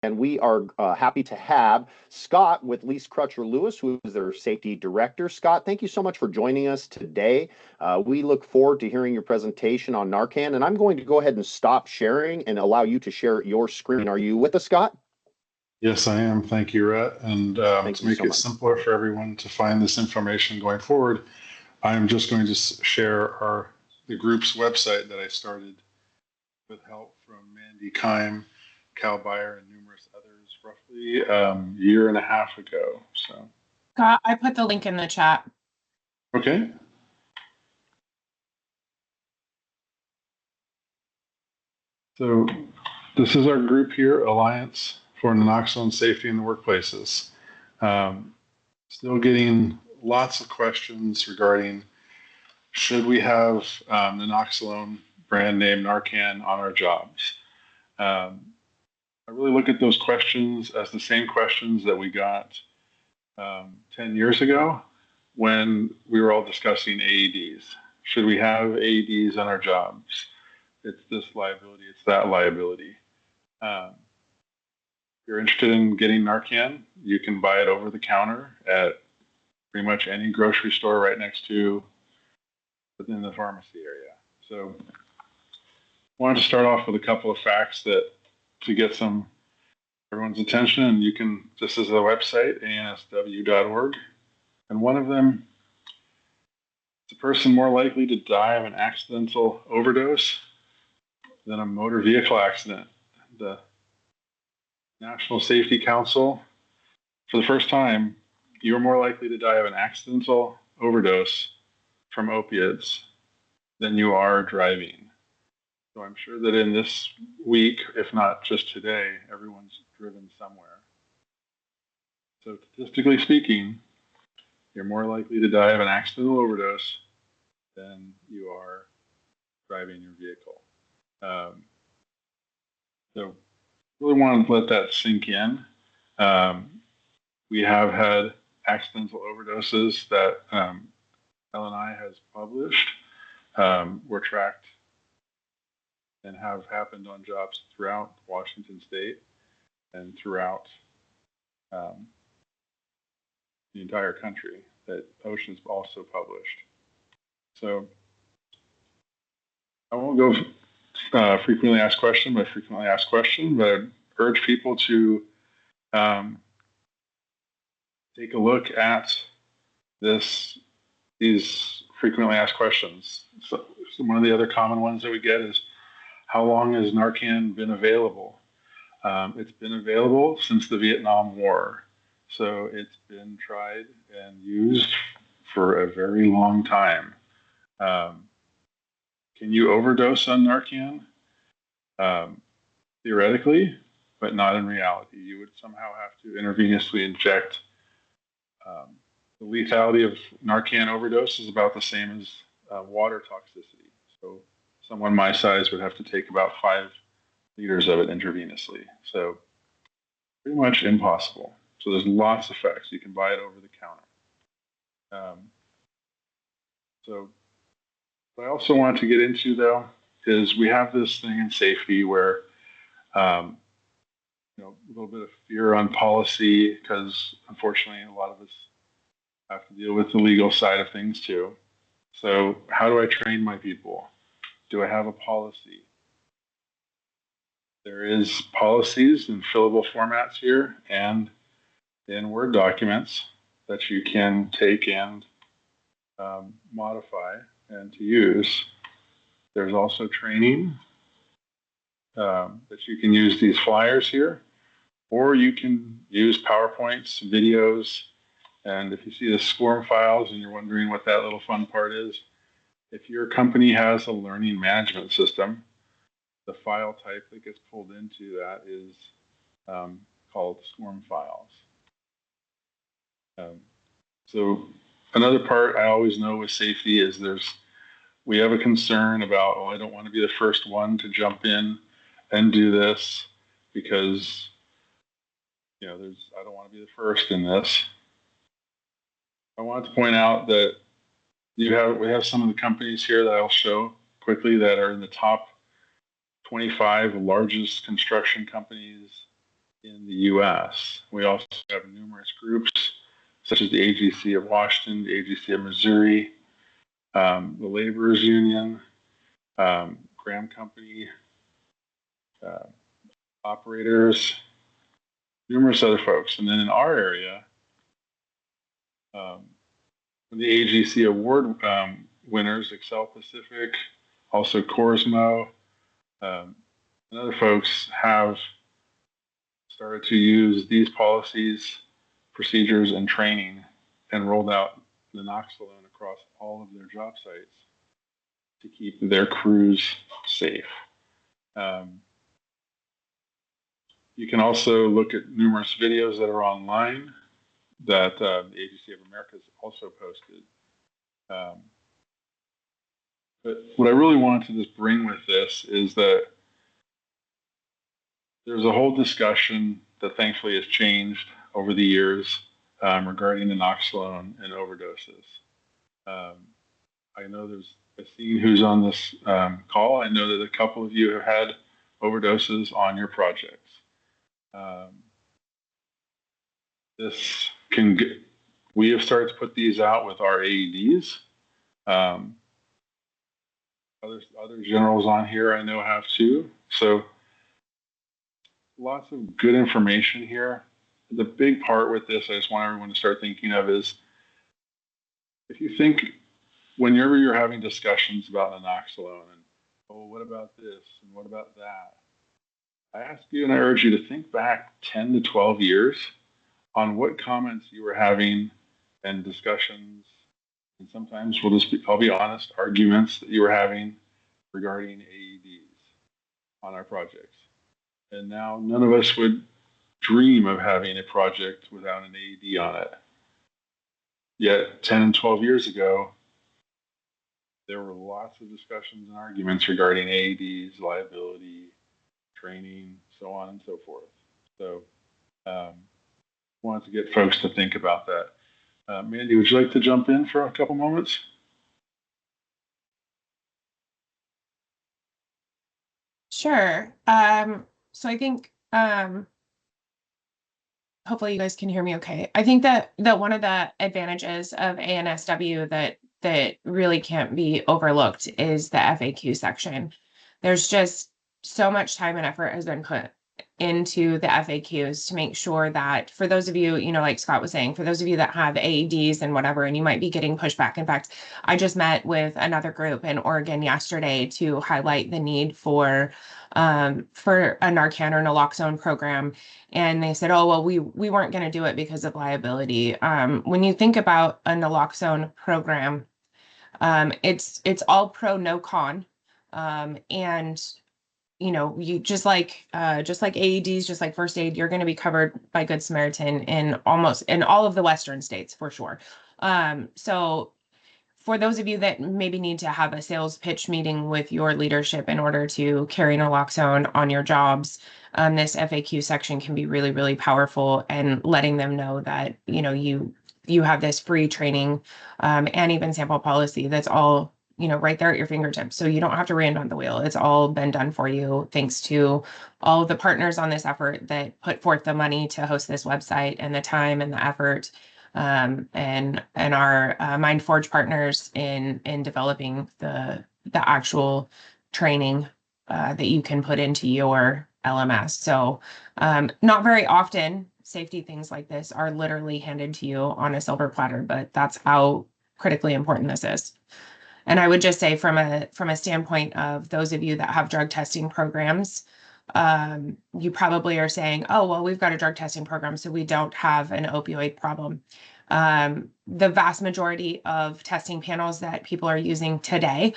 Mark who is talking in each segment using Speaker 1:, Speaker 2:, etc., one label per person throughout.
Speaker 1: And we are happy to have Scott with Lease Crutcher Lewis, who is their safety director. Scott, thank you so much for joining us today. We look forward to hearing your presentation on Narcan, and I'm going to go ahead and stop sharing and allow you to share your screen. Are you with us, Scott?
Speaker 2: Yes, I am. Thank you, Rhett. And
Speaker 1: Thank
Speaker 2: to
Speaker 1: you
Speaker 2: make
Speaker 1: so
Speaker 2: it
Speaker 1: much.
Speaker 2: simpler for everyone to find this information going forward, I'm just going to share the group's website that I started with help from Mandy Kime, Cal Beyer, and numerous others roughly a year and a half ago. So,
Speaker 3: Scott, I put the link in the chat.
Speaker 2: okay. So this is our group here, Alliance for Naloxone Safety in the Workplaces. Still getting lots of questions regarding should we have naloxone brand name Narcan on our jobs? I really look at those questions as the same questions that we got 10 years ago when we were all discussing AEDs. Should we have AEDs on our jobs? It's this liability, it's that liability. If you're interested in getting Narcan, you can buy it over the counter at pretty much any grocery store right next to within the pharmacy area. So I wanted to start off with a couple of facts that to get some everyone's attention, and you can, this is the website, answ.org, and one of them, is a person more likely to die of an accidental overdose than a motor vehicle accident. The National Safety Council, for the first time, you're more likely to die of an accidental overdose from opiates than you are driving. So I'm sure that in this week, if not just today, everyone's driven somewhere. So statistically speaking, you're more likely to die of an accidental overdose than you are driving your vehicle. So really want to let that sink in. We have had accidental overdoses that LNI has published, were tracked and have happened on jobs throughout Washington State and throughout the entire country that OSHA's also published. So I won't go frequently asked question by frequently asked question, but I urge people to take a look at these frequently asked questions. So one of the other common ones that we get is, how long has Narcan been available? It's been available since the Vietnam War. So it's been tried and used for a very long time. Can you overdose on Narcan? Theoretically, but not in reality. You would somehow have to intravenously inject. The lethality of Narcan overdose is about the same as water toxicity. So someone my size would have to take about 5 liters of it intravenously. So pretty much impossible. So there's lots of effects. You can buy it over the counter. So what I also want to get into, though, is we have this thing in safety where a little bit of fear on policy, because unfortunately a lot of us have to deal with the legal side of things too. So how do I train my people? Do I have a policy? There is policies in fillable formats here and in Word documents that you can take and modify and to use. There's also training that you can use these flyers here, or you can use PowerPoints, videos, and if you see the SCORM files and you're wondering what that little fun part is, if your company has a learning management system, the file type that gets pulled into that is called SCORM files. So another part I always know with safety is we have a concern about, oh, I don't want to be the first one to jump in and do this because, I don't want to be the first in this. I wanted to point out that we have some of the companies here that I'll show quickly that are in the top 25 largest construction companies in the U.S. We also have numerous groups, such as the AGC of Washington, the AGC of Missouri, the Laborers Union, Graham Company, uh, operators, numerous other folks. And then in our area, the AGC award winners, Excel Pacific, also Corsmo, and other folks have started to use these policies, procedures, and training and rolled out the naloxone across all of their job sites to keep their crews safe. You can also look at numerous videos that are online that the Agency of America has also posted. But what I really wanted to just bring with this is that there's a whole discussion that thankfully has changed over the years regarding naloxone and overdoses. I know I've seen who's on this call. I know that a couple of you have had overdoses on your projects. We have started to put these out with our AEDs. Other generals on here I know have too. So lots of good information here. The big part with this, I just want everyone to start thinking of is, if you think whenever you're having discussions about naloxone and, oh, what about this and what about that? I ask you and I urge you to think back 10 to 12 years on what comments you were having and discussions, and sometimes I'll be honest, arguments that you were having regarding AEDs on our projects. And now none of us would dream of having a project without an AED on it. Yet 10 and 12 years ago, there were lots of discussions and arguments regarding AEDs, liability, training, so on and so forth. So wanted to get folks to think about that. Mandy, would you like to jump in for a couple moments?
Speaker 3: Sure. So I think hopefully you guys can hear me okay. I think that one of the advantages of ANSW that really can't be overlooked is the FAQ section. There's just so much time and effort has been put into the FAQs to make sure that for those of you, like Scott was saying, for those of you that have AEDs and whatever, and you might be getting pushback. In fact, I just met with another group in Oregon yesterday to highlight the need for a Narcan or naloxone program. And they said, oh, well, we weren't going to do it because of liability. When you think about a naloxone program, it's all pro, no con. And you just like AEDs, just like first aid, you're going to be covered by Good Samaritan in all of the Western states for sure. So for those of you that maybe need to have a sales pitch meeting with your leadership in order to carry naloxone on your jobs, this FAQ section can be really, really powerful, and letting them know that, you have this free training, and even sample policy that's all, right there at your fingertips. So you don't have to reinvent the wheel. It's all been done for you, thanks to all of the partners on this effort that put forth the money to host this website and the time and the effort, and our MindForge partners in developing the actual training that you can put into your LMS. So not very often safety things like this are literally handed to you on a silver platter, but that's how critically important this is. And I would just say from a standpoint of those of you that have drug testing programs, you probably are saying, oh, well, we've got a drug testing program, so we don't have an opioid problem. The vast majority of testing panels that people are using today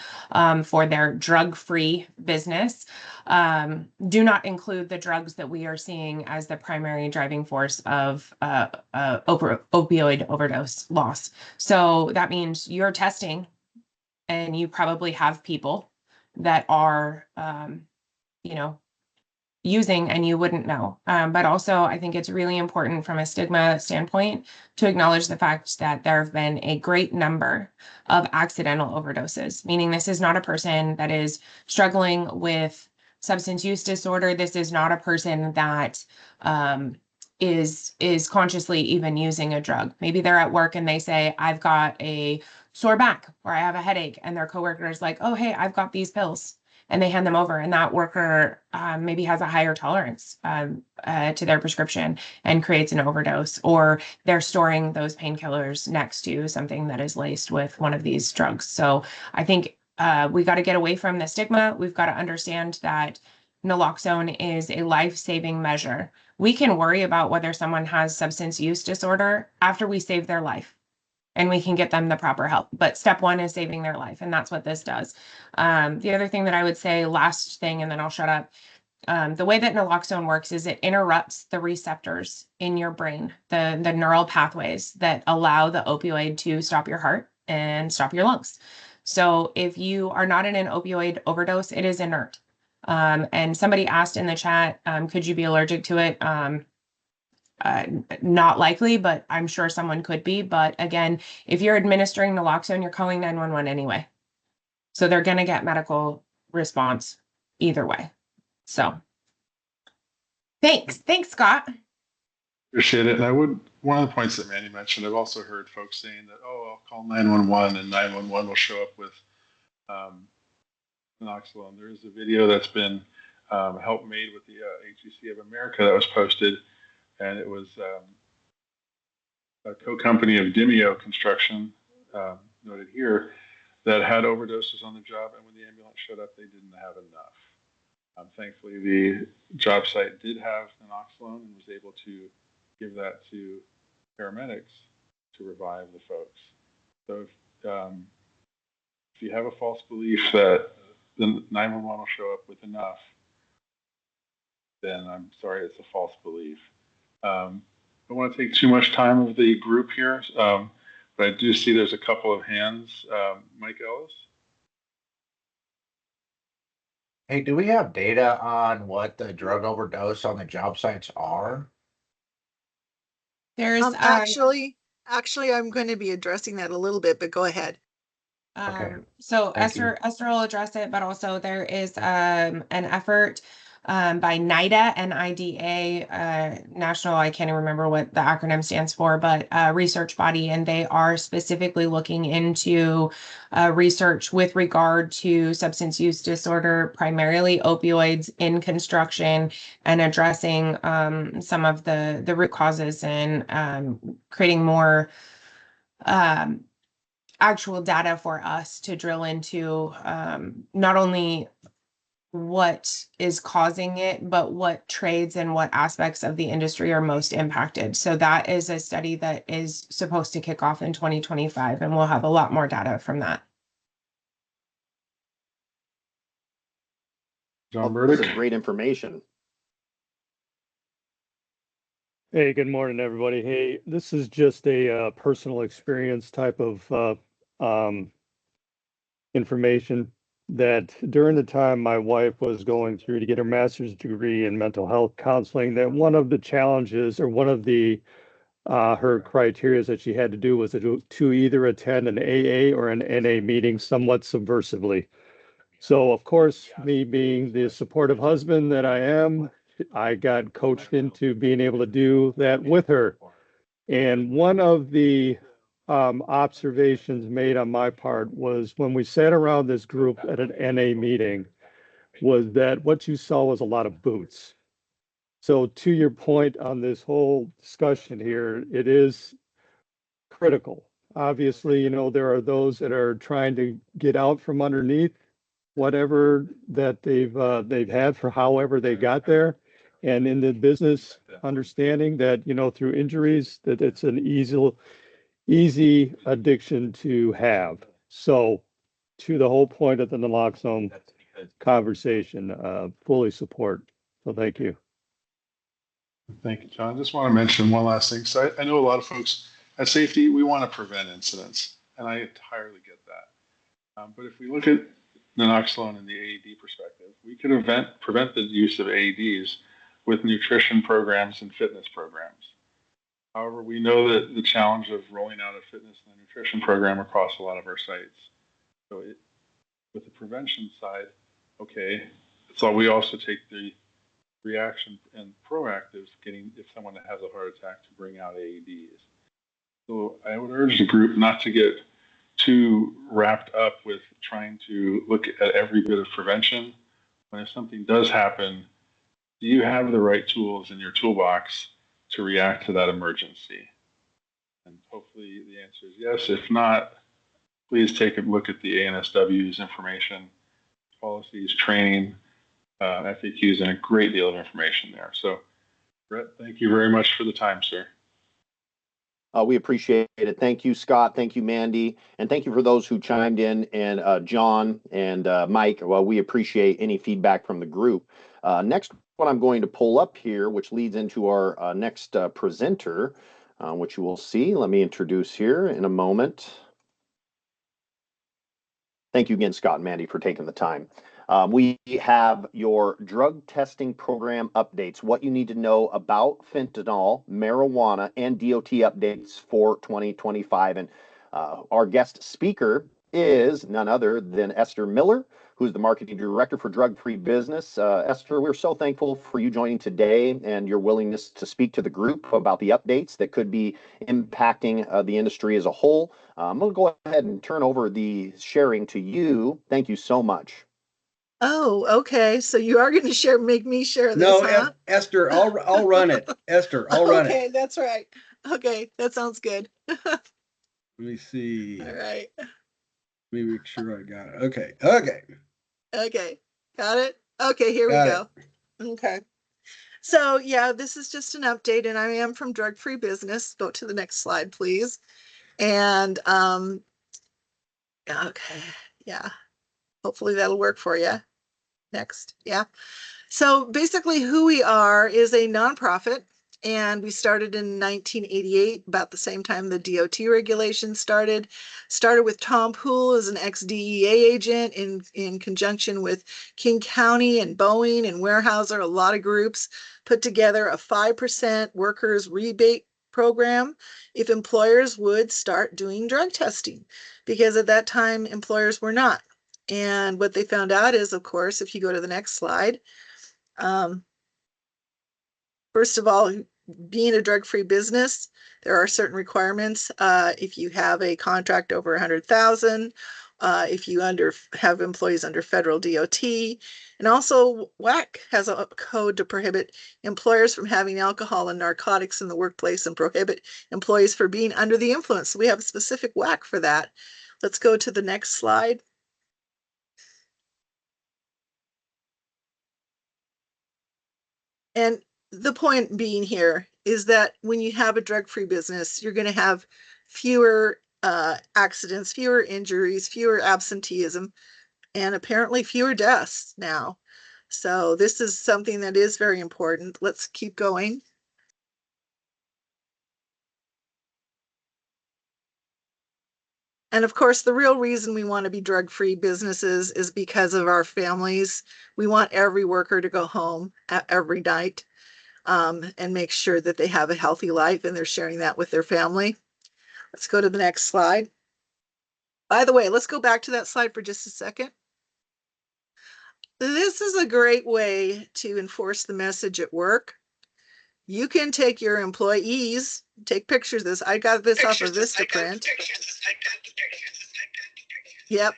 Speaker 3: for their drug-free business do not include the drugs that we are seeing as the primary driving force of opioid overdose loss. So that means you're testing, and you probably have people that are, using and you wouldn't know. But also, I think it's really important from a stigma standpoint to acknowledge the fact that there have been a great number of accidental overdoses, meaning this is not a person that is struggling with substance use disorder. This is not a person that is consciously even using a drug. Maybe they're at work and they say, I've got a sore back or I have a headache, and their coworker is like, oh, hey, I've got these pills. And they hand them over, and that worker maybe has a higher tolerance to their prescription and creates an overdose, or they're storing those painkillers next to something that is laced with one of these drugs. So I think we got to get away from the stigma. We've got to understand that naloxone is a life-saving measure. We can worry about whether someone has substance use disorder after we save their life, and we can get them the proper help. But step one is saving their life, and that's what this does. The other thing that I would say, last thing, and then I'll shut up. The way that naloxone works is it interrupts the receptors in your brain, the neural pathways that allow the opioid to stop your heart and stop your lungs. So if you are not in an opioid overdose, it is inert. And somebody asked in the chat, could you be allergic to it? Not likely, but I'm sure someone could be. But again, if you're administering naloxone, you're calling 911 anyway. So they're going to get medical response either way. So thanks, Scott.
Speaker 2: Appreciate it. And one of the points that Manny mentioned, I've also heard folks saying that, oh, I'll call 911 and 911 will show up with naloxone. There is a video that's been help made with the HEC of America that was posted, and it was a co-company of Demio Construction, noted here, that had overdoses on the job, and when the ambulance showed up, they didn't have enough. Thankfully, the job site did have naloxone and was able to give that to paramedics to revive the folks. So if you have a false belief that the 911 will show up with enough, then I'm sorry, it's a false belief. I don't want to take too much time of the group here, but I do see there's a couple of hands. Mike Ellis?
Speaker 4: Hey, do we have data on what the drug overdose on the job sites are?
Speaker 3: There's
Speaker 5: actually, I'm going to be addressing that a little bit, but go ahead.
Speaker 4: Okay.
Speaker 3: So
Speaker 4: Thank you.
Speaker 3: Esther will address it, but also there is an effort by NIDA, N-I-D-A, National, I can't even remember what the acronym stands for, but research body, and they are specifically looking into research with regard to substance use disorder, primarily opioids in construction, and addressing some of the root causes and creating more actual data for us to drill into not only what is causing it, but what trades and what aspects of the industry are most impacted. So that is a study that is supposed to kick off in 2025, and we'll have a lot more data from that.
Speaker 2: John
Speaker 1: This
Speaker 2: Burdick?
Speaker 1: is great information.
Speaker 6: Hey, good morning, everybody. Hey, this is just a personal experience type of information that during the time my wife was going through to get her master's degree in mental health counseling, that one of the challenges or one of the her criteria that she had to do was to either attend an AA or an NA meeting somewhat subversively. So, of course, me being the supportive husband that I am, I got coached into being able to do that with her. And one of the observations made on my part was when we sat around this group at an NA meeting, was that what you saw was a lot of boots. So to your point on this whole discussion here, it is critical. Obviously, there are those that are trying to get out from underneath whatever that they've had for however they got there. And in the business, understanding that, through injuries, that it's an easy addiction to have. So to the whole point of the naloxone conversation, fully support. So thank you.
Speaker 2: Thank you, John. I just want to mention one last thing. So I know a lot of folks at safety, we want to prevent incidents, and I entirely get that. But if we look at naloxone in the AED perspective, we can prevent the use of AEDs with nutrition programs and fitness programs. However, we know that the challenge of rolling out a fitness and a nutrition program across a lot of our sites. So with the prevention side, okay, so we also take the reaction and proactive getting if someone has a heart attack to bring out AEDs. So I would urge the group not to get too wrapped up with trying to look at every bit of prevention. When if something does happen, do you have the right tools in your toolbox to react to that emergency? And hopefully the answer is yes. If not, please take a look at the ANSW's information, policies, training, FAQs, and a great deal of information there. So, Brett, thank you very much for the time, sir.
Speaker 1: We appreciate it. Thank you, Scott. Thank you, Mandy. And thank you for those who chimed in, and John and Mike. Well, we appreciate any feedback from the group. Next, what I'm going to pull up here, which leads into our next presenter, which you will see. Let me introduce here in a moment. Thank you again, Scott and Mandy, for taking the time. We have your drug testing program updates, what you need to know about fentanyl, marijuana, and DOT updates for 2025. And our guest speaker is none other than Esther Miller, who's the marketing director for Drug Free Business. Esther, we're so thankful for you joining today and your willingness to speak to the group about the updates that could be impacting the industry as a whole. I'm going to go ahead and turn over the sharing to you. Thank you so much.
Speaker 5: Oh, okay. So you are going to make me share this,
Speaker 7: No,
Speaker 5: huh?
Speaker 7: Esther, I'll run it. Esther, I'll run it.
Speaker 5: Okay, that's right. Okay, that sounds good.
Speaker 7: Let me see.
Speaker 5: All right.
Speaker 7: Let me make sure I got it. Okay. Okay.
Speaker 5: Okay. Got it? Okay, here we
Speaker 7: Got
Speaker 5: go. Okay. So yeah, this is just an update, and I am from Drug Free Business. Go to the next slide, please. And okay, yeah. Hopefully that'll work for you. Next, yeah. So basically who we are is a nonprofit, and we started in 1988, about the same time the DOT regulations started with Tom Poole as an ex-DEA agent in conjunction with King County and Boeing and Weyerhaeuser. A lot of groups put together a 5% workers rebate program if employers would start doing drug testing, because at that time employers were not. And what they found out is, of course, if you go to the next slide, first of all, being a drug-free business, there are certain requirements. If you have a contract over 100,000, if you have employees under federal DOT, and also WAC has a code to prohibit employers from having alcohol and narcotics in the workplace and prohibit employees for being under the influence. So we have a specific WAC for that. Let's go to the next slide. And the point being here is that when you have a drug-free business, you're going to have fewer accidents, fewer injuries, fewer absenteeism, and apparently fewer deaths now. So this is something that is very important. Let's keep going. And of course, the real reason we want to be drug-free businesses is because of our families. We want every worker to go home every night and make sure that they have a healthy life and they're sharing that with their family. Let's go to the next slide. By the way, let's go back to that slide for just a second. This is a great way to enforce the message at work. You can take your employees, take pictures of this. I got this off of Vistaprint. Yep.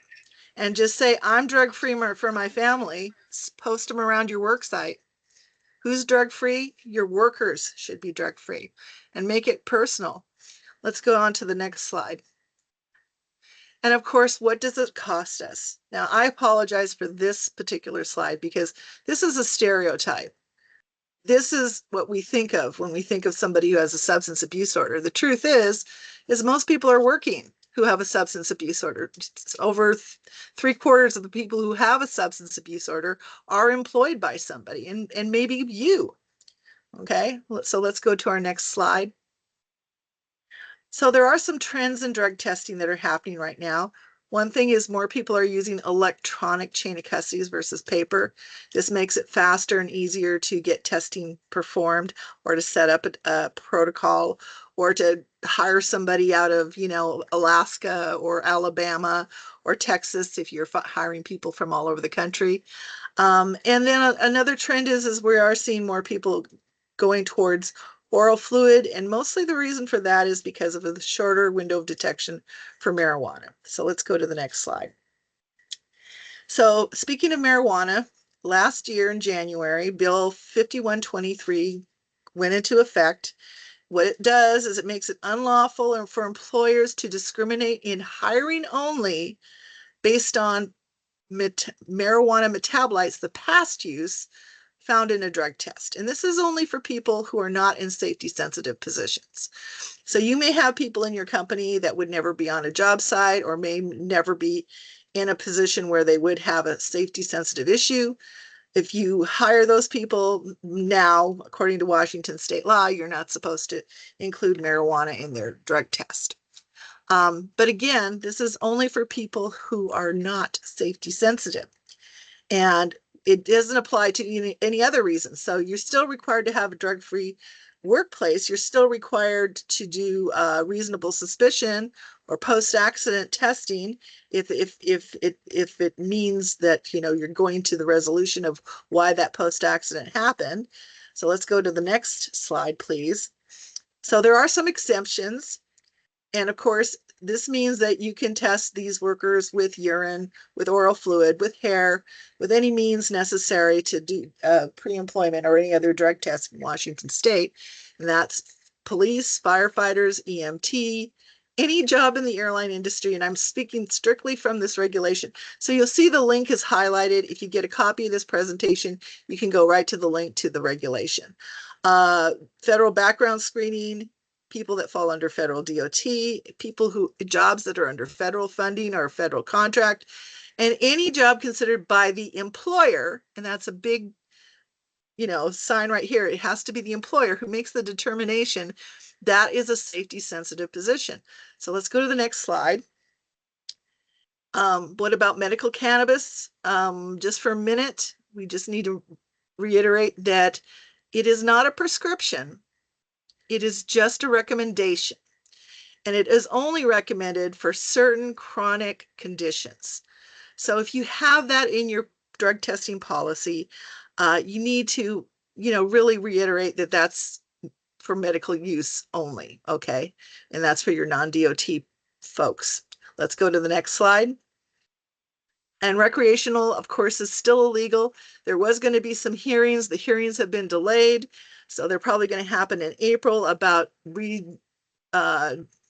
Speaker 5: And just say, I'm drug-free for my family. Post them around your work site. Who's drug-free? Your workers should be drug-free. And make it personal. Let's go on to the next slide. And of course, what does it cost us? Now, I apologize for this particular slide because this is a stereotype. This is what we think of when we think of somebody who has a substance abuse disorder. The truth is most people are working who have a substance abuse disorder. Over 3/4 of the people who have a substance abuse disorder are employed by somebody, and maybe you. Okay, so let's go to our next slide. So there are some trends in drug testing that are happening right now. One thing is more people are using electronic chain of custody versus paper. This makes it faster and easier to get testing performed or to set up a protocol or to hire somebody out of, Alaska or Alabama or Texas if you're hiring people from all over the country. And then another trend is we are seeing more people going towards oral fluid, and mostly the reason for that is because of the shorter window of detection for marijuana. So let's go to the next slide. So speaking of marijuana, last year in January, Bill 5123 went into effect. What it does is it makes it unlawful for employers to discriminate in hiring only based on marijuana metabolites, the past use found in a drug test. And this is only for people who are not in safety sensitive positions. So you may have people in your company that would never be on a job site or may never be in a position where they would have a safety sensitive issue. If you hire those people now, according to Washington state law, you're not supposed to include marijuana in their drug test. But again, this is only for people who are not safety sensitive. And it doesn't apply to any other reason. So you're still required to have a drug-free workplace. You're still required to do reasonable suspicion or post-accident testing if it means that you're going to the resolution of why that post-accident happened. So let's go to the next slide, please. So there are some exemptions. And of course, this means that you can test these workers with urine, with oral fluid, with hair, with any means necessary to do pre-employment or any other drug test in Washington state. And that's police, firefighters, EMT, any job in the airline industry. And I'm speaking strictly from this regulation. So you'll see the link is highlighted. If you get a copy of this presentation, you can go right to the link to the regulation. Federal background screening, people that fall under federal DOT, jobs that are under federal funding or federal contract, and any job considered by the employer, and that's a big, sign right here. It has to be the employer who makes the determination that is a safety sensitive position. So let's go to the next slide. What about medical cannabis? Just for a minute, we just need to reiterate that it is not a prescription. It is just a recommendation, and it is only recommended for certain chronic conditions. So if you have that in your drug testing policy, you need to, really reiterate that that's for medical use only, okay? And that's for your non-DOT folks. Let's go to the next slide. And recreational, of course, is still illegal. There was going to be some hearings. The hearings have been delayed. So they're probably going to happen in April about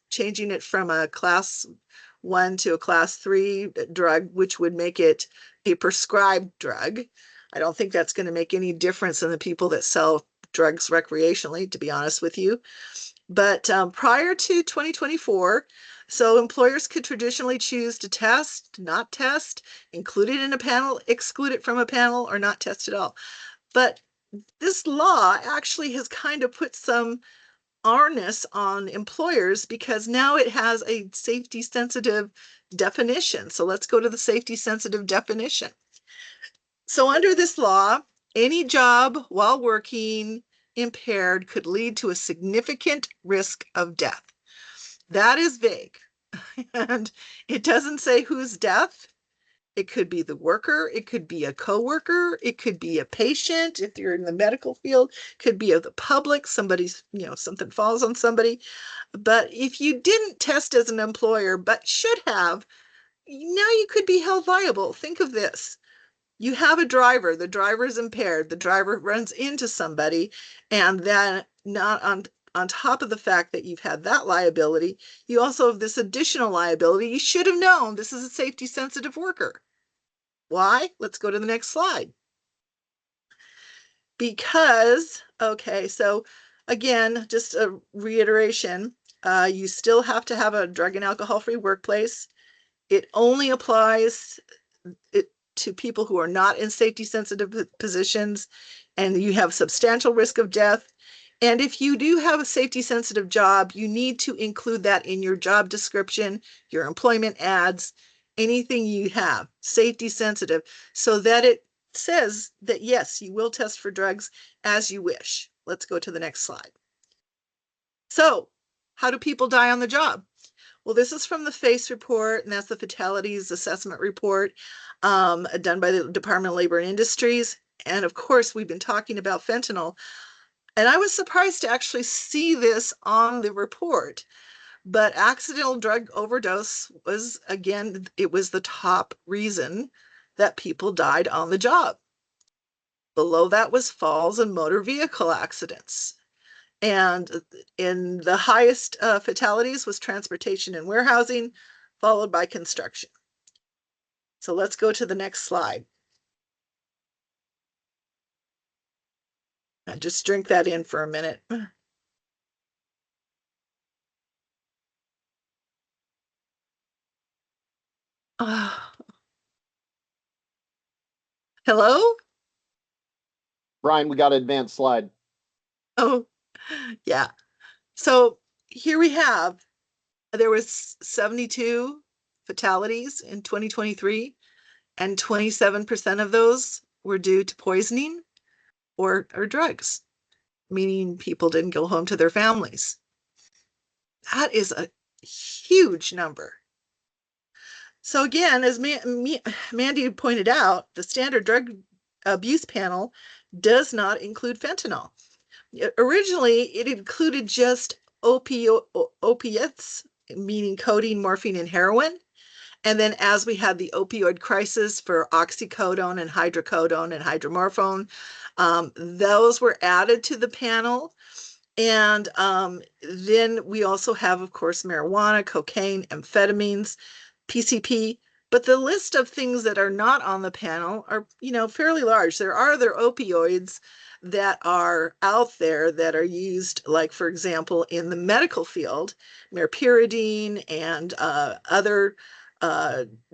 Speaker 5: changing it from a class 1 to a class 3 drug, which would make it a prescribed drug. I don't think that's going to make any difference in the people that sell drugs recreationally, to be honest with you. But prior to 2024, so employers could traditionally choose to test, not test, include it in a panel, exclude it from a panel, or not test at all. But this law actually has kind of put some onus on employers because now it has a safety sensitive definition. So let's go to the safety sensitive definition. So under this law, any job while working impaired could lead to a significant risk of death. That is vague. And it doesn't say whose death. It could be the worker, it could be a coworker, it could be a patient if you're in the medical field, it could be of the public, somebody's, something falls on somebody. But if you didn't test as an employer but should have, now you could be held liable. Think of this. You have a driver, the driver is impaired, the driver runs into somebody, and then not on top of the fact that you've had that liability, you also have this additional liability. You should have known this is a safety sensitive worker. Why? Let's go to the next slide. Because, okay, so again, just a reiteration, you still have to have a drug and alcohol-free workplace. It only applies to people who are not in safety sensitive positions, and you have substantial risk of death. And if you do have a safety sensitive job, you need to include that in your job description, your employment ads, anything you have, safety sensitive, so that it says that yes, you will test for drugs as you wish. Let's go to the next slide. So How do people die on the job? Well, this is from the FACE report, and that's the Fatalities Assessment Report done by the Department of Labor and Industries. And of course, we've been talking about fentanyl. And I was surprised to actually see this on the report. But accidental drug overdose was, again, it was the top reason that people died on the job. Below that was falls and motor vehicle accidents. And in the highest fatalities was transportation and warehousing, followed by construction. So let's go to the next slide. Now just drink that in for a minute. Hello?
Speaker 1: Brian, we got an advanced slide.
Speaker 5: Oh, yeah. So here we have, there was 72 fatalities in 2023, and 27% of those were due to poisoning or drugs, meaning people didn't go home to their families. That is a huge number. So again, as Mandy pointed out, the standard drug abuse panel does not include fentanyl. Originally, it included just opiates, meaning codeine, morphine, and heroin. And then as we had the opioid crisis for oxycodone and hydrocodone and hydromorphone, those were added to the panel. And then we also have, of course, marijuana, cocaine, amphetamines, PCP. But the list of things that are not on the panel are, fairly large. There are other opioids that are out there that are used, like, for example, in the medical field, meperidine and other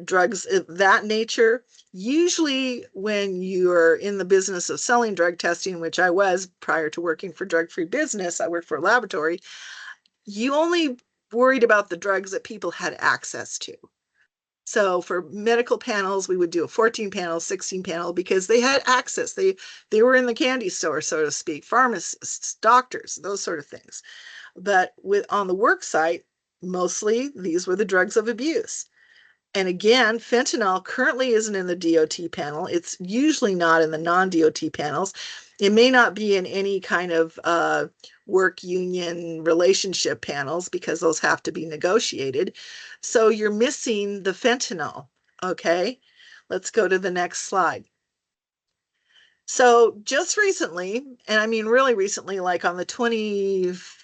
Speaker 5: drugs of that nature. Usually when you're in the business of selling drug testing, which I was prior to working for Drug Free Business, I worked for a laboratory, you only worried about the drugs that people had access to. So for medical panels, we would do a 14 panel, 16 panel, because they had access. They were in the candy store, so to speak, pharmacists, doctors, those sort of things. But on the work site, mostly these were the drugs of abuse. And again, fentanyl currently isn't in the DOT panel. It's usually not in the non-DOT panels. It may not be in any kind of work union relationship panels because those have to be negotiated. So you're missing the fentanyl, okay? Let's go to the next slide. So just recently, and I mean really recently, like on the 25th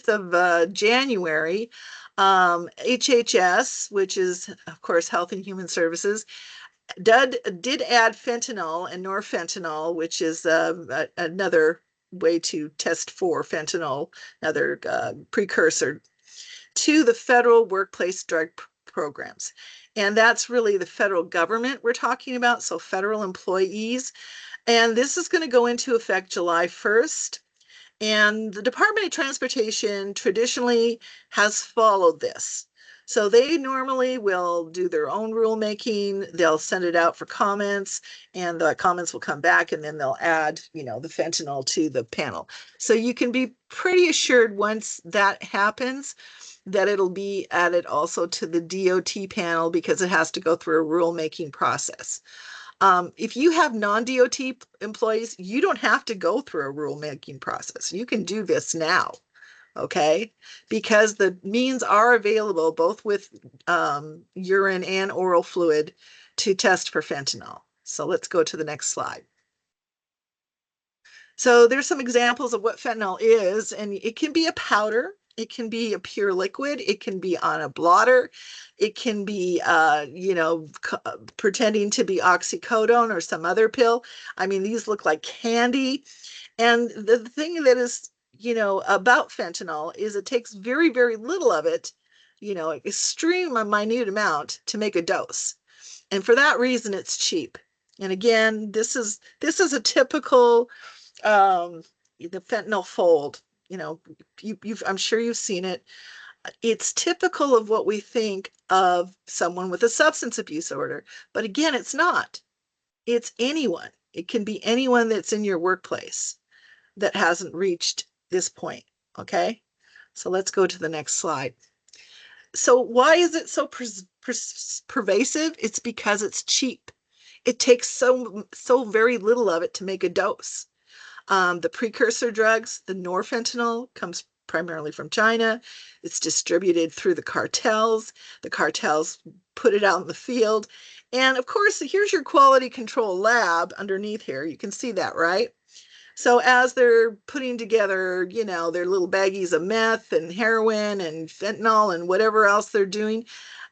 Speaker 5: of January, HHS, which is, of course, Health and Human Services, did add fentanyl and norfentanyl, which is another way to test for fentanyl, another precursor, to the federal workplace drug programs. And that's really the federal government we're talking about, so federal employees. And this is going to go into effect July 1st. And the Department of Transportation traditionally has followed this. So they normally will do their own rulemaking. They'll send it out for comments, and the comments will come back, and then they'll add, the fentanyl to the panel. So you can be pretty assured once that happens that it'll be added also to the DOT panel because it has to go through a rulemaking process. If you have non-DOT employees, you don't have to go through a rulemaking process. You can do this now, okay? Because the means are available both with urine and oral fluid to test for fentanyl. So let's go to the next slide. So there's some examples of what fentanyl is, and it can be a powder. It can be a pure liquid. It can be on a blotter. It can be, pretending to be oxycodone or some other pill. I mean, these look like candy. And the thing that is, about fentanyl is it takes very, very little of it, extreme minute amount to make a dose. And for that reason, it's cheap. And again, this is a typical, the fentanyl fold. I'm sure you've seen it. It's typical of what we think of someone with a substance abuse disorder. But again, it's not. It's anyone. It can be anyone that's in your workplace that hasn't reached this point, okay? So let's go to the next slide. So why is it so pervasive? It's because it's cheap. It takes so very little of it to make a dose. The precursor drugs, the norfentanyl, comes primarily from China. It's distributed through the cartels. The cartels put it out in the field. And of course, here's your quality control lab underneath here. You can see that, right? So as they're putting together, you know, their little baggies of meth and heroin and fentanyl and whatever else they're doing,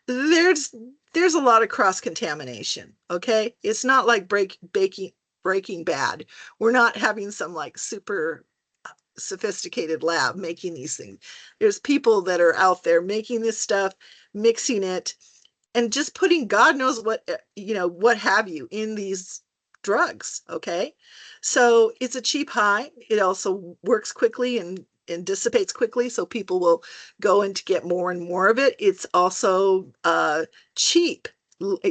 Speaker 5: there's a lot of cross contamination. Okay, it's not like Breaking Bad. We're not having some like super sophisticated lab making these things. There's people that are out there making this stuff, mixing it, and just putting God knows what, you know, what have you in these drugs. Okay, so it's a cheap high. It also works quickly and dissipates quickly, so people will go in to get more and more of it. It's also cheap,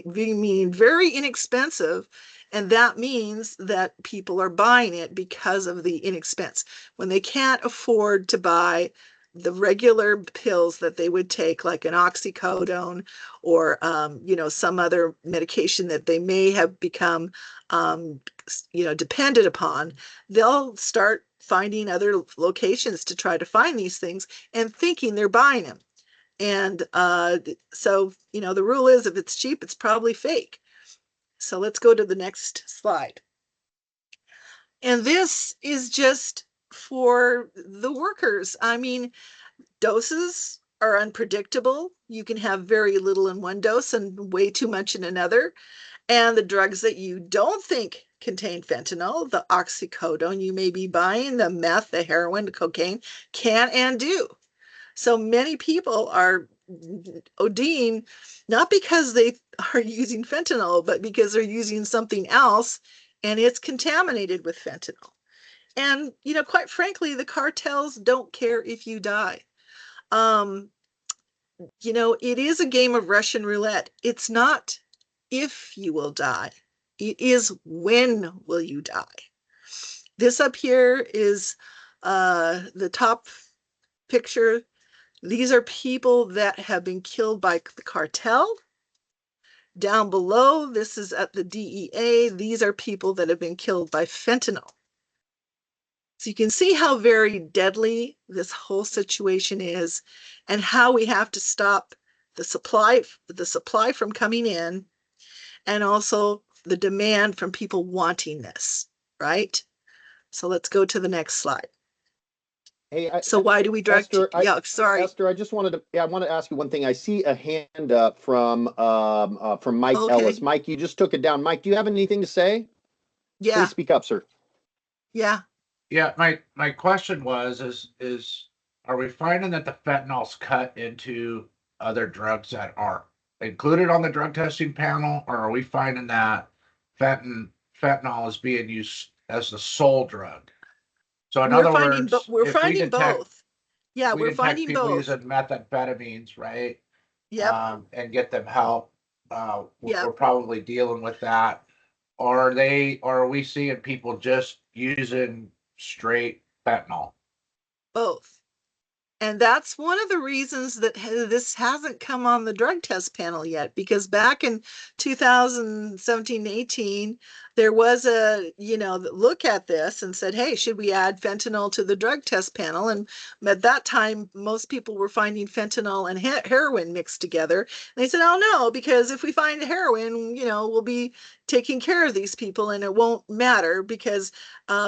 Speaker 5: meaning very inexpensive, and that means that people are buying it because of the inexpense. When they can't afford to buy the regular pills that they would take, like an oxycodone or you know, some other medication that they may have become you know, dependent upon, they'll start finding other locations to try to find these things and thinking they're buying them. And so, you know, the rule is if it's cheap, it's probably fake. So let's go to the next slide. And this is just for the workers. I mean, doses are unpredictable. You can have very little in one dose and way too much in another. And the drugs that you don't think contain fentanyl, the oxycodone you may be buying, the meth, the heroin, the cocaine, can and do. So many people are ODing not because they are using fentanyl, but because they're using something else and it's contaminated with fentanyl. And, you know, quite frankly, the cartels don't care if you die. Um, you know, it is a game of Russian roulette. It's not if you will die, it is when will you die. This up here is the top picture. These are people that have been killed by the cartel. Down below, this is at the DEA. These are people that have been killed by fentanyl. So you can see how very deadly this whole situation is and how we have to stop the supply from coming in, and also the demand from people wanting this, right? So let's go to the next slide.
Speaker 1: Hey,
Speaker 5: So why do we drug?
Speaker 1: Esther,
Speaker 5: Yeah, sorry.
Speaker 1: Esther, I just wanted to, I want to ask you one thing. I see a hand up from Mike
Speaker 5: Okay.
Speaker 1: Ellis. Mike, you just took it down. Mike, do you have anything to say?
Speaker 5: Yeah,
Speaker 1: Please speak up, sir.
Speaker 5: yeah.
Speaker 4: Yeah, my question was is are we finding that the fentanyl's cut into other drugs that are included on the drug testing panel, or are we finding that fentanyl is being used as the sole drug? So in
Speaker 5: We're
Speaker 4: other
Speaker 5: finding,
Speaker 4: words,
Speaker 5: we're
Speaker 4: if we
Speaker 5: finding
Speaker 4: detect
Speaker 5: both. Yeah,
Speaker 4: if we
Speaker 5: we're
Speaker 4: detect
Speaker 5: finding
Speaker 4: people
Speaker 5: both.
Speaker 4: using methamphetamines, right?
Speaker 5: Yep,
Speaker 4: And get them help,
Speaker 5: yep.
Speaker 4: we're probably dealing with that. Or are we seeing people just using straight fentanyl?
Speaker 5: Both. And that's one of the reasons that this hasn't come on the drug test panel yet, because back in 2017, 18, there was a, you know, look at this and said, hey, should we add fentanyl to the drug test panel? And at that time, most people were finding fentanyl and heroin mixed together. And they said, oh no, because if we find heroin, you know, we'll be taking care of these people and it won't matter because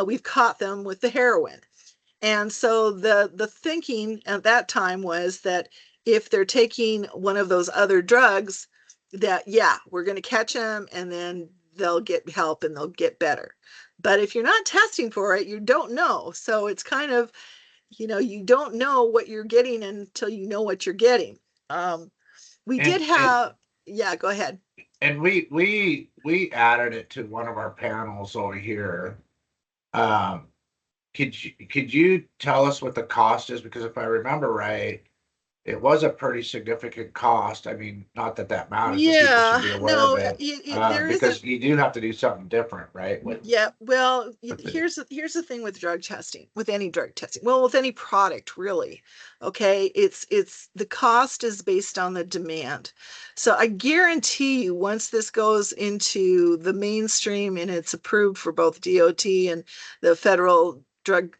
Speaker 5: we've caught them with the heroin. And so the thinking at that time was that if they're taking one of those other drugs, that yeah, we're going to catch them and then they'll get help and they'll get better. But if you're not testing for it, you don't know. So it's kind of, you know, you don't know what you're getting until you know what you're getting. We did
Speaker 4: And
Speaker 5: have, yeah, go ahead.
Speaker 4: and we added it to one of our panels over here. Could you tell us what the cost is? Because if I remember right, it was a pretty significant cost. I mean, not that that matters, but people should
Speaker 5: Yeah,
Speaker 4: be aware of
Speaker 5: no,
Speaker 4: it,
Speaker 5: there is a
Speaker 4: because you do have to do something different, right?
Speaker 5: yeah. Well,
Speaker 4: With the-
Speaker 5: here's the thing with drug testing, with any drug testing. Well, with any product, really. Okay, it's the cost is based on the demand. So I guarantee you, once this goes into the mainstream and it's approved for both DOT and the federal drug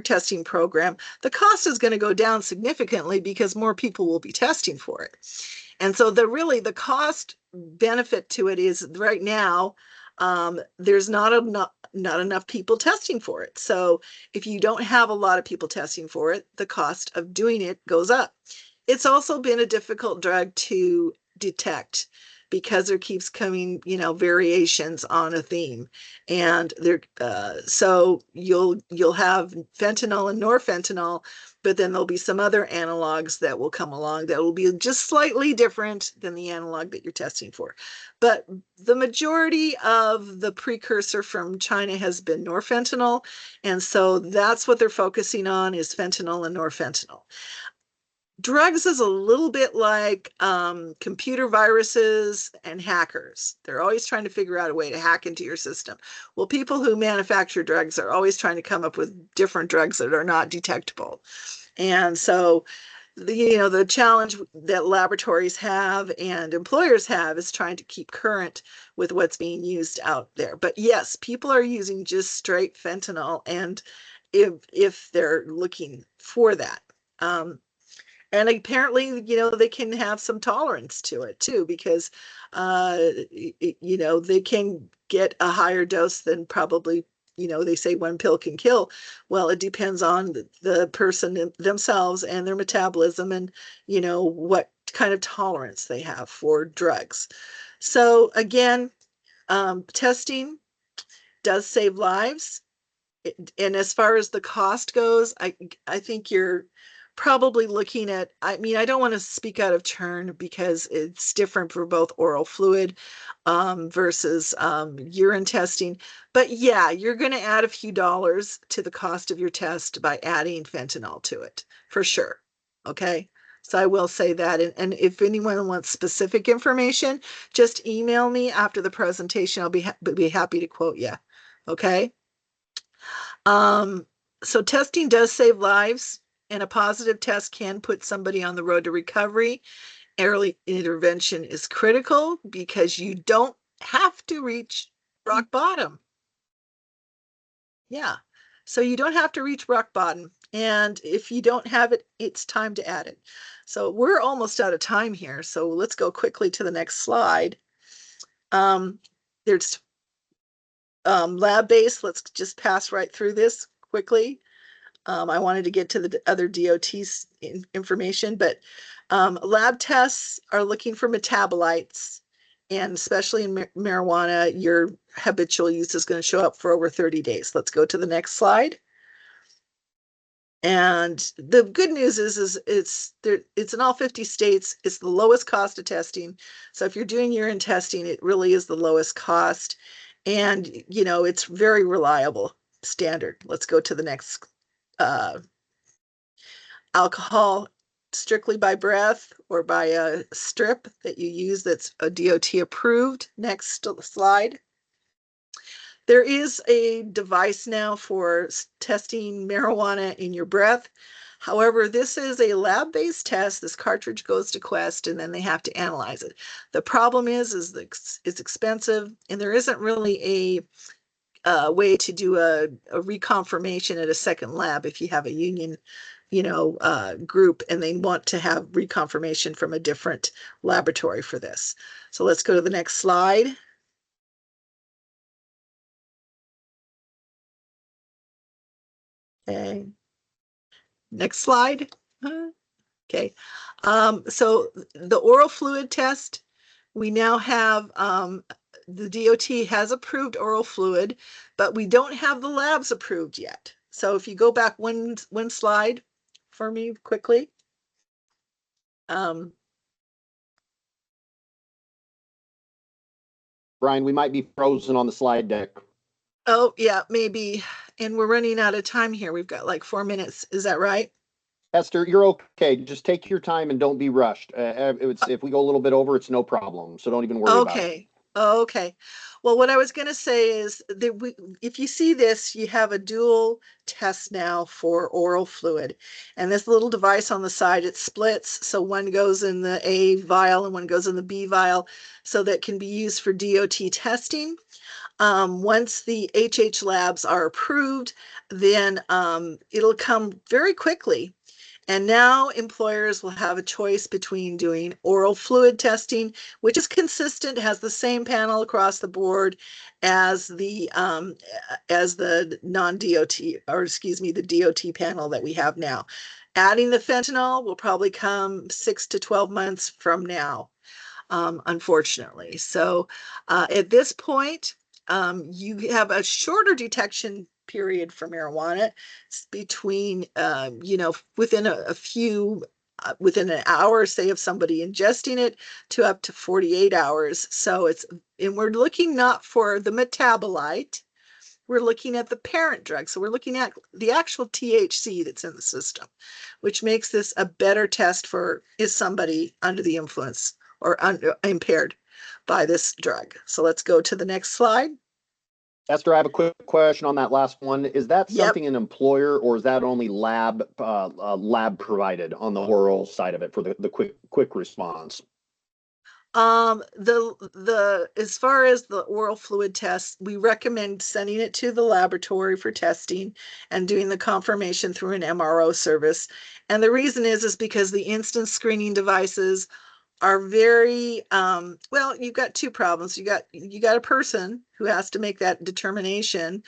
Speaker 5: testing program, the cost is going to go down significantly because more people will be testing for it. And so the cost benefit to it is right now, there's not enough people testing for it. So if you don't have a lot of people testing for it, the cost of doing it goes up. It's also been a difficult drug to detect because there keeps coming, variations on a theme, and so you'll have fentanyl and norfentanyl, but then there'll be some other analogs that will come along that will be just slightly different than the analog that you're testing for. But the majority of the precursor from China has been norfentanyl, and so that's what they're focusing on, is fentanyl and norfentanyl. Drugs is a little bit like computer viruses and hackers. They're always trying to figure out a way to hack into your system. Well, people who manufacture drugs are always trying to come up with different drugs that are not detectable. And so, the challenge that laboratories have and employers have is trying to keep current with what's being used out there. But yes, people are using just straight fentanyl, and if they're looking for that. And apparently, they can have some tolerance to it too, because, they can get a higher dose than probably, they say one pill can kill. Well, it depends on the person themselves and their metabolism, and, what kind of tolerance they have for drugs. So again, testing does save lives. And as far as the cost goes, I think you're probably looking at, I mean, I don't want to speak out of turn because it's different for both oral fluid versus urine testing. But yeah, you're going to add a few dollars to the cost of your test by adding fentanyl to it, for sure. Okay. So I will say that. And if anyone wants specific information, just email me after the presentation. I'll be happy to quote you. Okay. Um, so testing does save lives, and a positive test can put somebody on the road to recovery. Early intervention is critical because you don't have to reach rock bottom. Yeah. So you don't have to reach rock bottom. And if you don't have it, it's time to add it. So we're almost out of time here. So let's go quickly to the next slide. There's lab-based. Let's just pass right through this quickly. I wanted to get to the other DOT's information, but lab tests are looking for metabolites, and especially in marijuana, your habitual use is going to show up for over 30 days. Let's go to the next slide. And the good news is it's in all 50 states. It's the lowest cost of testing. So if you're doing urine testing, it really is the lowest cost, and it's very reliable standard. Let's go to the next. Alcohol strictly by breath or by a strip that you use that's a DOT approved. Next slide. There is a device now for testing marijuana in your breath. However, this is a lab-based test. This cartridge goes to Quest, and then they have to analyze it. The problem is it's expensive, and there isn't really a way to do a reconfirmation at a second lab if you have a union group and they want to have reconfirmation from a different laboratory for this. So let's go to the next slide. Okay. Next slide. Okay. So the oral fluid test, we now have the DOT has approved oral fluid, but we don't have the labs approved yet. So if you go back one slide for me quickly.
Speaker 1: Brian, we might be frozen on the slide deck.
Speaker 5: Oh, yeah, maybe. And we're running out of time here. We've got like 4 minutes. Is that right?
Speaker 1: Esther, you're okay. Just take your time and don't be rushed. If we go a little bit over, it's no problem. So don't even worry about it.
Speaker 5: Okay. Okay. Well, what I was going to say is that if you see this, you have a dual test now for oral fluid. And this little device on the side, it splits. So one goes in the A vial and one goes in the B vial. So that can be used for DOT testing. Once the HH labs are approved, then it'll come very quickly. And now employers will have a choice between doing oral fluid testing, which is consistent, has the same panel across the board as the non-DOT, or excuse me, the DOT panel that we have now. Adding the fentanyl will probably come 6 to 12 months from now, unfortunately. So at this point, you have a shorter detection period for marijuana. It's between, within a few, within an hour, say, of somebody ingesting it, to up to 48 hours. So and we're looking not for the metabolite, we're looking at the parent drug. So we're looking at the actual THC that's in the system, which makes this a better test for, is somebody under the influence or impaired by this drug. So let's go to the next slide.
Speaker 1: Esther, I have a quick question on that last one. Is that
Speaker 5: Yep.
Speaker 1: something an employer, or is that only lab provided on the oral side of it for the quick response?
Speaker 5: As far as the oral fluid test, we recommend sending it to the laboratory for testing and doing the confirmation through an MRO service. And the reason is because the instant screening devices are very well, you've got two problems. You got a person who has to make that determination,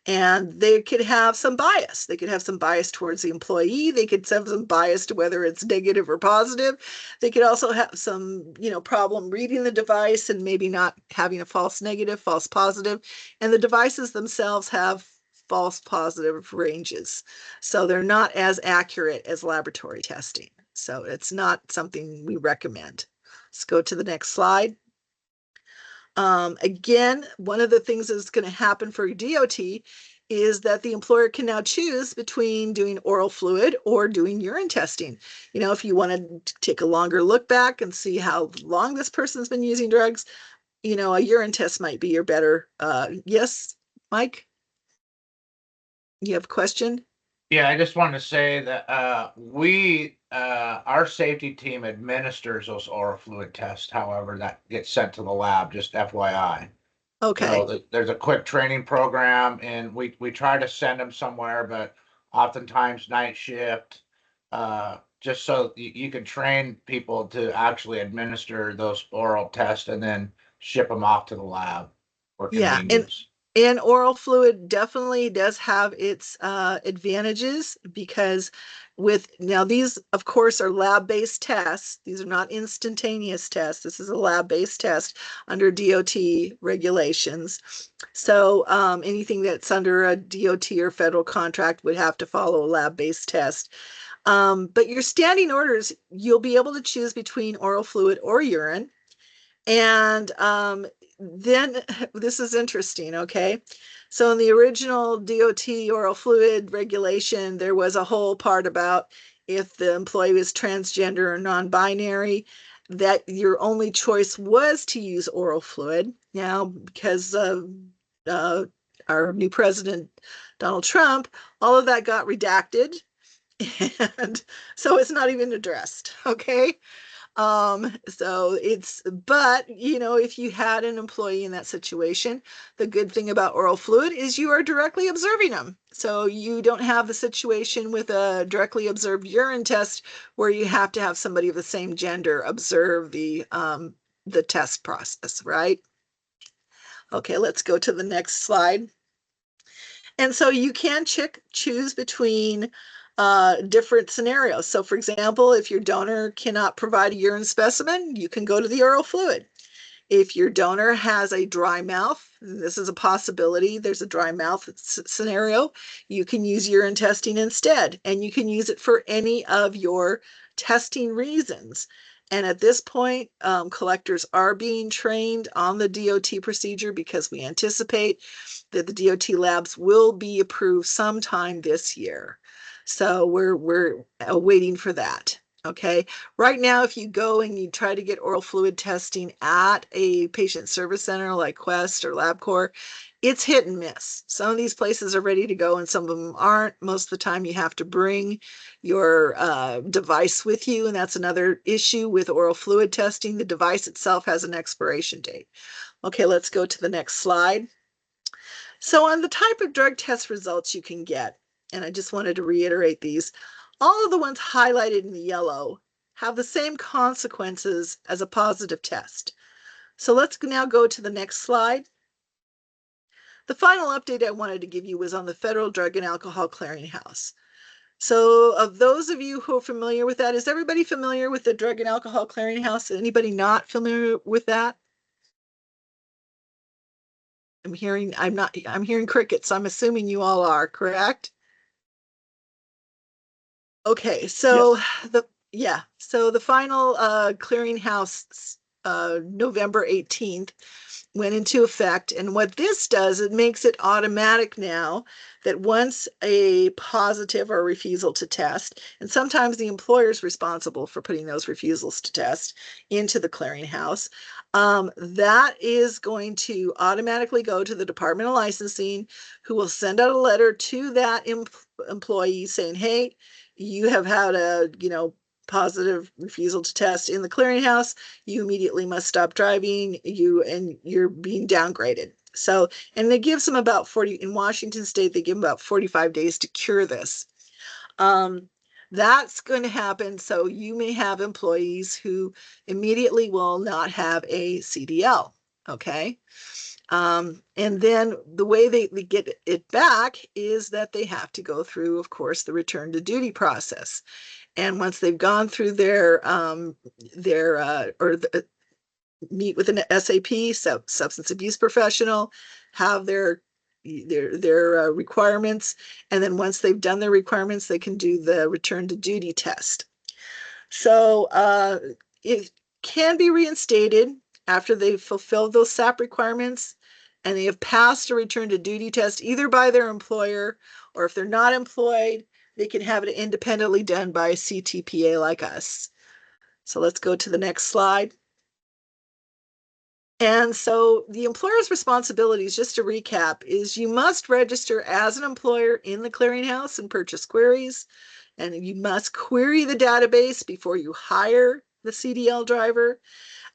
Speaker 5: and they could have some bias. They could have some bias towards the employee. They could have some bias to whether it's negative or positive. They could also have some, problem reading the device and maybe not having a false negative, false positive. And the devices themselves have false positive ranges. So they're not as accurate as laboratory testing. So it's not something we recommend. Let's go to the next slide. Again, one of the things that's going to happen for DOT is that the employer can now choose between doing oral fluid or doing urine testing. If you want to take a longer look back and see how long this person's been using drugs, a urine test might be your better. Yes, Mike? You have a question?
Speaker 4: Yeah, I just wanted to say that our safety team administers those oral fluid tests. However, that gets sent to the lab, just FYI.
Speaker 5: Okay.
Speaker 4: So there's a quick training program, and we try to send them somewhere, but oftentimes night shift, just so you can train people to actually administer those oral tests and then ship them off to the lab for
Speaker 5: Yeah,
Speaker 4: convenience.
Speaker 5: and oral fluid definitely does have its advantages, because now these, of course, are lab-based tests. These are not instantaneous tests. This is a lab-based test under DOT regulations. So anything that's under a DOT or federal contract would have to follow a lab-based test. But your standing orders, you'll be able to choose between oral fluid or urine. And then this is interesting, okay? So in the original DOT oral fluid regulation, there was a whole part about if the employee was transgender or non-binary, that your only choice was to use oral fluid. Now, because of our new president, Donald Trump, all of that got redacted. And so it's not even addressed, okay? But if you had an employee in that situation, the good thing about oral fluid is you are directly observing them. So you don't have the situation with a directly observed urine test where you have to have somebody of the same gender observe the test process, right? Okay, let's go to the next slide. And so you can choose between different scenarios. So for example, if your donor cannot provide a urine specimen, you can go to the oral fluid. If your donor has a dry mouth, this is a possibility, there's a dry mouth scenario, you can use urine testing instead, and you can use it for any of your testing reasons. And at this point, collectors are being trained on the DOT procedure, because we anticipate that the DOT labs will be approved sometime this year. So we're waiting for that. Okay. Right now, if you go and you try to get oral fluid testing at a patient service center like Quest or LabCorp, it's hit and miss. Some of these places are ready to go and some of them aren't. Most of the time you have to bring your device with you. And that's another issue with oral fluid testing. The device itself has an expiration date. Okay, let's go to the next slide. So on the type of drug test results you can get, and I just wanted to reiterate these, all of the ones highlighted in the yellow have the same consequences as a positive test. So let's now go to the next slide. The final update I wanted to give you was on the Federal Drug and Alcohol Clearinghouse. So of those of you who are familiar with that, is everybody familiar with the Drug and Alcohol Clearinghouse? Anybody not familiar with that? I'm hearing crickets. I'm assuming you all are, correct? Okay, so
Speaker 1: Yes.
Speaker 5: so the final clearinghouse November 18th went into effect. And what this does, it makes it automatic now that once a positive or refusal to test, and sometimes the employer is responsible for putting those refusals to test into the clearinghouse, that is going to automatically go to the Department of Licensing, who will send out a letter to that employee saying, hey, you have had a, positive refusal to test in the clearinghouse, you immediately must stop driving, you're being downgraded. So, and they gives them about 40, in Washington state, they give them about 45 days to cure this. That's going to happen. So you may have employees who immediately will not have a CDL. Okay. And then the way they get it back is that they have to go through, of course, the return to duty process. And once they've gone through meet with an SAP, substance abuse professional, have their requirements, and then once they've done their requirements, they can do the return to duty test. So it can be reinstated after they've fulfilled those SAP requirements and they have passed a return to duty test either by their employer, or if they're not employed, they can have it independently done by a CTPA like us. So let's go to the next slide. And so the employer's responsibilities, just to recap, is you must register as an employer in the clearinghouse and purchase queries. And you must query the database before you hire the CDL driver.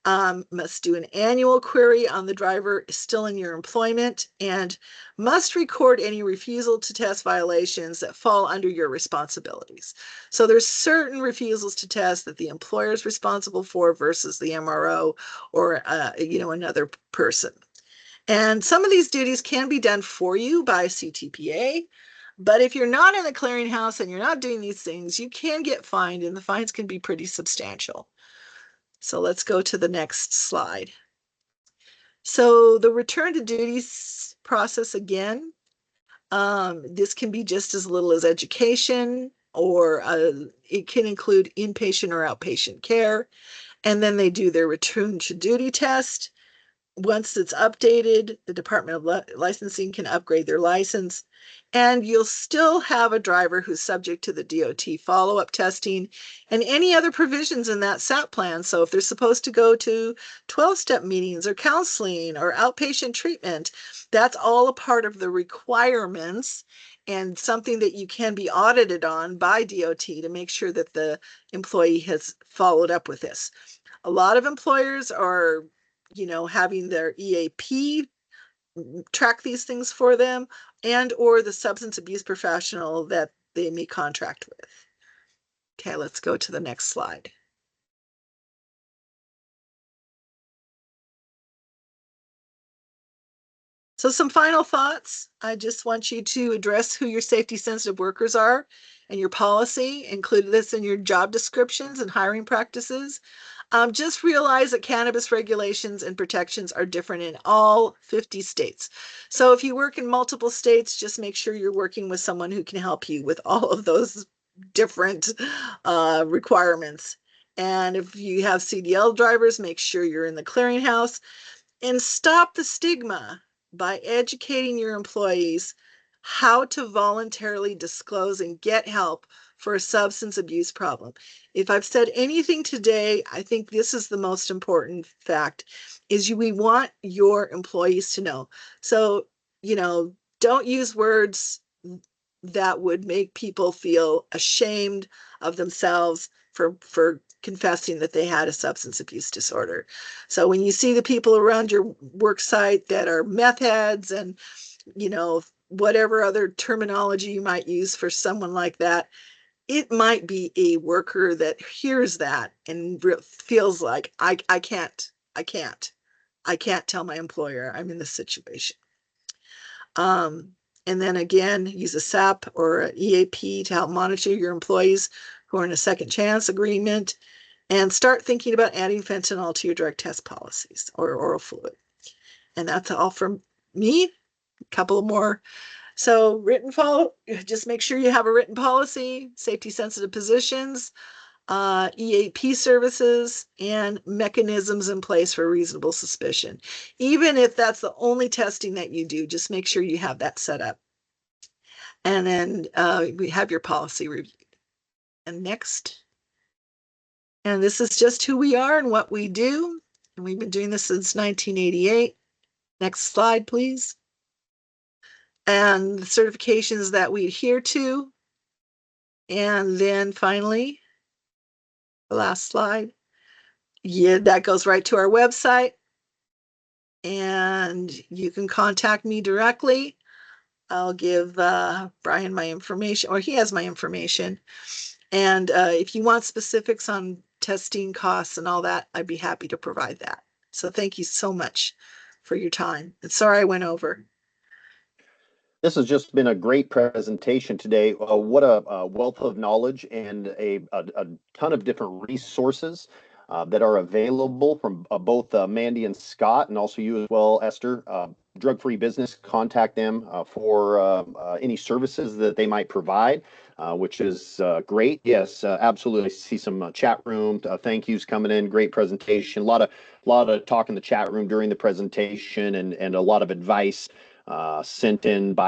Speaker 5: Must do an annual query on the driver still in your employment, and must record any refusal to test violations that fall under your responsibilities. So there's certain refusals to test that the employer is responsible for versus the MRO or another person. And some of these duties can be done for you by CTPA. But if you're not in the clearinghouse and you're not doing these things, you can get fined, and the fines can be pretty substantial. So let's go to the next slide. So the return to duties process again, this can be just as little as education, or it can include inpatient or outpatient care. And then they do their return to duty test. Once it's updated, the Department of Licensing can upgrade their license, and you'll still have a driver who's subject to the DOT follow-up testing and any other provisions in that SAP plan. So if they're supposed to go to 12-step meetings or counseling or outpatient treatment, that's all a part of the requirements and something that you can be audited on by DOT to make sure that the employee has followed up with this. A lot of employers are having their EAP track these things for them, and or the substance abuse professional that they may contract with. Okay, let's go to the next slide. So some final thoughts. I just want you to address who your safety sensitive workers are and your policy. Include this in your job descriptions and hiring practices. Just realize that cannabis regulations and protections are different in all 50 states. So if you work in multiple states, just make sure you're working with someone who can help you with all of those different requirements. And if you have CDL drivers, make sure you're in the clearinghouse, and stop the stigma by educating your employees how to voluntarily disclose and get help for a substance abuse problem. If I've said anything today, I think this is the most important fact, is we want your employees to know. So, don't use words that would make people feel ashamed of themselves for confessing that they had a substance abuse disorder. So when you see the people around your work site that are meth heads and, whatever other terminology you might use for someone like that, it might be a worker that hears that and feels like, I can't tell my employer I'm in this situation. And then again, use a SAP or an EAP to help monitor your employees who are in a second chance agreement, and start thinking about adding fentanyl to your drug test policies or oral fluid. And that's all from me. A couple more. So written follow, just make sure you have a written policy, safety sensitive positions, EAP services, and mechanisms in place for reasonable suspicion. Even if that's the only testing that you do, just make sure you have that set up. And then we have your policy reviewed. And next. And this is just who we are and what we do. And we've been doing this since 1988. Next slide, please. And the certifications that we adhere to. And then finally, the last slide. Yeah, that goes right to our website. And you can contact me directly. I'll give Brian my information, or he has my information. And if you want specifics on testing costs and all that, I'd be happy to provide that. So thank you so much for your time. And sorry I went over.
Speaker 1: This has just been a great presentation today. What a wealth of knowledge and a ton of different resources that are available from both Mandy and Scott, and also you as well, Esther. Drug Free Business, contact them for any services that they might provide, which is great. Yes, absolutely. I see some chat room thank yous coming in. Great presentation. A lot of talk in the chat room during the presentation, and a lot of advice sent in by